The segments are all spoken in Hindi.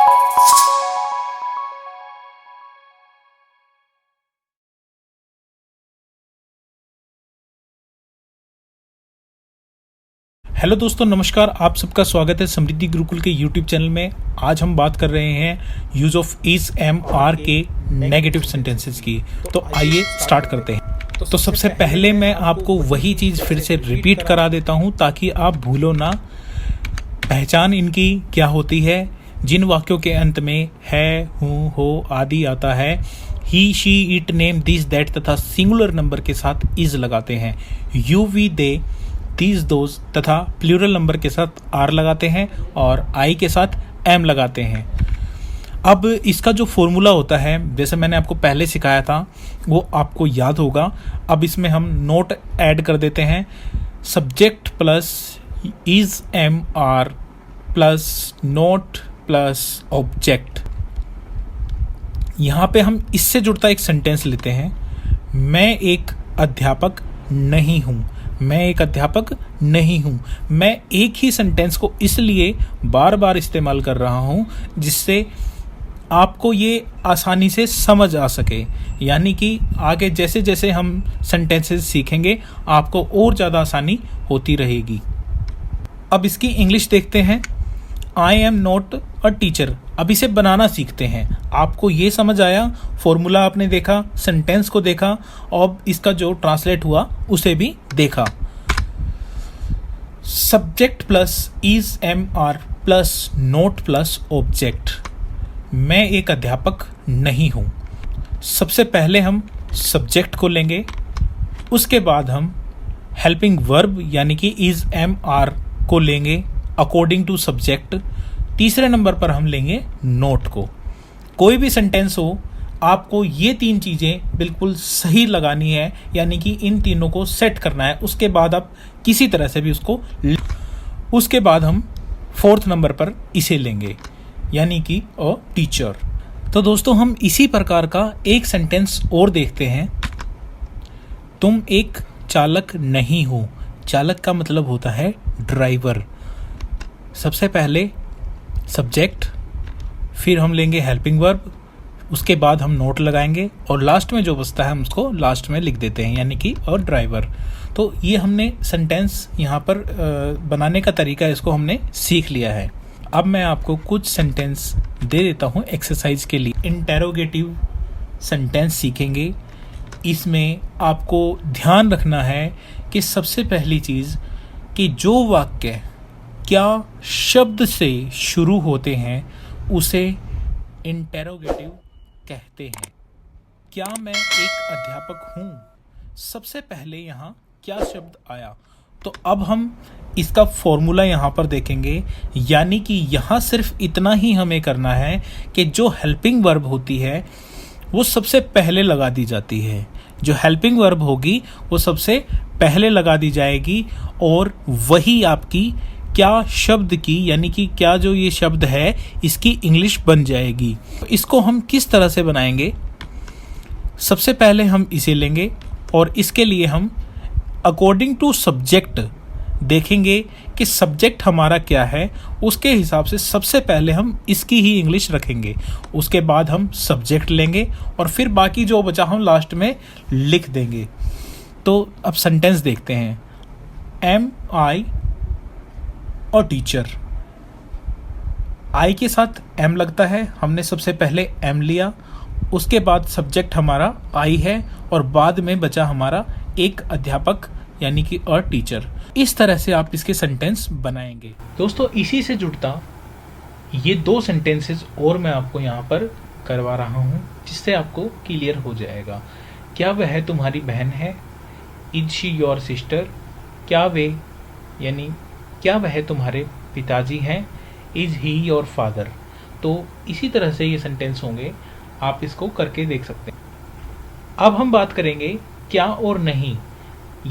हेलो दोस्तों, नमस्कार। आप सबका स्वागत है समृद्धि गुरुकुल के यूट्यूब चैनल में। आज हम बात कर रहे हैं use of is am are के नेगेटिव सेंटेंसेस की। तो आइए स्टार्ट करते हैं। तो सबसे पहले मैं आपको वही चीज़ फिर से रिपीट करा देता हूं ताकि आप भूलो ना। पहचान इनकी क्या होती है। जिन वाक्यों के अंत में है, हूँ, हो आदि आता है, he, she, it, name, this, that तथा सिंगुलर नंबर के साथ इज लगाते हैं। You, we, they, these, those तथा प्लूरल नंबर के साथ आर लगाते हैं और आई के साथ एम लगाते हैं। अब इसका जो फॉर्मूला होता है, जैसे मैंने आपको पहले सिखाया था, वो आपको याद होगा। अब इसमें हम नोट ऐड कर देते हैं। Subject plus is am are plus not plus object. यहाँ पे हम इससे जुड़ता एक सेंटेंस लेते हैं। मैं एक अध्यापक नहीं हूँ। मैं एक अध्यापक नहीं हूँ। मैं एक ही सेंटेंस को इसलिए बार बार इस्तेमाल कर रहा हूँ जिससे आपको ये आसानी से समझ आ सके। यानी कि आगे जैसे जैसे हम सेंटेंसेस सीखेंगे आपको और ज़्यादा आसानी होती रहेगी। अब इसकी इंग्लिश देखते हैं। I am not a teacher. अब इसे बनाना सीखते हैं। आपको ये समझ आया, फॉर्मूला आपने देखा, सेंटेंस को देखा और इसका जो ट्रांसलेट हुआ उसे भी देखा। Subject plus is am are plus not plus object. मैं एक अध्यापक नहीं हूँ। सबसे पहले हम सब्जेक्ट को लेंगे, उसके बाद हम हेल्पिंग वर्ब यानी कि इज एम आर को लेंगे अकॉर्डिंग टू सब्जेक्ट। तीसरे नंबर पर हम लेंगे नोट को। कोई भी सेंटेंस हो, आपको ये तीन चीज़ें बिल्कुल सही लगानी है, यानी कि इन तीनों को सेट करना है। उसके बाद आप किसी तरह से भी उसके बाद हम फोर्थ नंबर पर इसे लेंगे, यानी कि अ टीचर। तो दोस्तों, हम इसी प्रकार का एक सेंटेंस और देखते हैं। तुम एक चालक नहीं हो। चालक का मतलब होता है ड्राइवर। सबसे पहले सब्जेक्ट, फिर हम लेंगे हेल्पिंग वर्ब, उसके बाद हम नोट लगाएंगे और लास्ट में जो बचता है हम उसको लास्ट में लिख देते हैं, यानी कि और ड्राइवर। तो ये हमने सेंटेंस यहाँ पर बनाने का तरीका इसको हमने सीख लिया है। अब मैं आपको कुछ सेंटेंस दे देता हूँ एक्सरसाइज के लिए। इंटेरोगेटिव सेंटेंस सीखेंगे। इसमें आपको ध्यान रखना है कि सबसे पहली चीज़ कि जो वाक्य क्या शब्द से शुरू होते हैं उसे इंटेरोगेटिव कहते हैं। क्या मैं एक अध्यापक हूँ, सबसे पहले यहाँ क्या शब्द आया। तो अब हम इसका फॉर्मूला यहाँ पर देखेंगे, यानी कि यहाँ सिर्फ इतना ही हमें करना है कि जो हेल्पिंग वर्ब होती है वो सबसे पहले लगा दी जाती है। जो हेल्पिंग वर्ब होगी वो सबसे पहले लगा दी जाएगी और वही आपकी क्या शब्द की, यानी कि क्या जो ये शब्द है इसकी इंग्लिश बन जाएगी। इसको हम किस तरह से बनाएंगे? सबसे पहले हम इसे लेंगे और इसके लिए हम अकॉर्डिंग टू सब्जेक्ट देखेंगे कि सब्जेक्ट हमारा क्या है, उसके हिसाब से सबसे पहले हम इसकी ही इंग्लिश रखेंगे। उसके बाद हम सब्जेक्ट लेंगे और फिर बाकी जो बचा हम लास्ट में लिख देंगे। तो अब सेंटेंस देखते हैं। एम आई और टीचर। आई के साथ एम लगता है, हमने सबसे पहले एम लिया, उसके बाद सब्जेक्ट हमारा आई है और बाद में बचा हमारा एक अध्यापक यानी कि अ टीचर। इस तरह से आप इसके सेंटेंस बनाएंगे। दोस्तों, इसी से जुड़ता ये दो सेंटेंसेस और मैं आपको यहाँ पर करवा रहा हूँ जिससे आपको क्लियर हो जाएगा। क्या वह तुम्हारी बहन है? Is she your sister? क्या वे यानी क्या वह तुम्हारे पिताजी हैं? Is he your father? तो इसी तरह से ये सेंटेंस होंगे, आप इसको करके देख सकते हैं। अब हम बात करेंगे क्या और नहीं।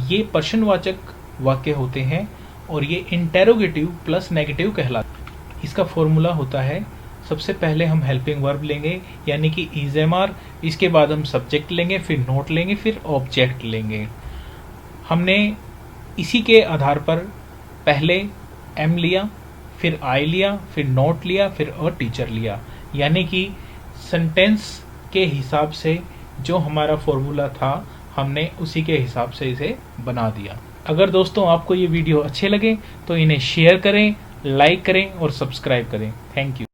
ये प्रश्नवाचक वाक्य होते हैं और ये इंटेरोगेटिव प्लस नेगेटिव कहलाते हैं। इसका फॉर्मूला होता है, सबसे पहले हम हेल्पिंग वर्ब लेंगे यानी कि इज एम आर, इसके बाद हम सब्जेक्ट लेंगे, फिर नोट लेंगे, फिर ऑब्जेक्ट लेंगे। हमने इसी के आधार पर पहले एम लिया, फिर आई लिया, फिर नॉट लिया, फिर अ टीचर लिया, यानी कि सेंटेंस के हिसाब से जो हमारा फॉर्मूला था हमने उसी के हिसाब से इसे बना दिया। अगर दोस्तों आपको ये वीडियो अच्छे लगे तो इन्हें शेयर करें, लाइक करें और सब्सक्राइब करें। Thank you.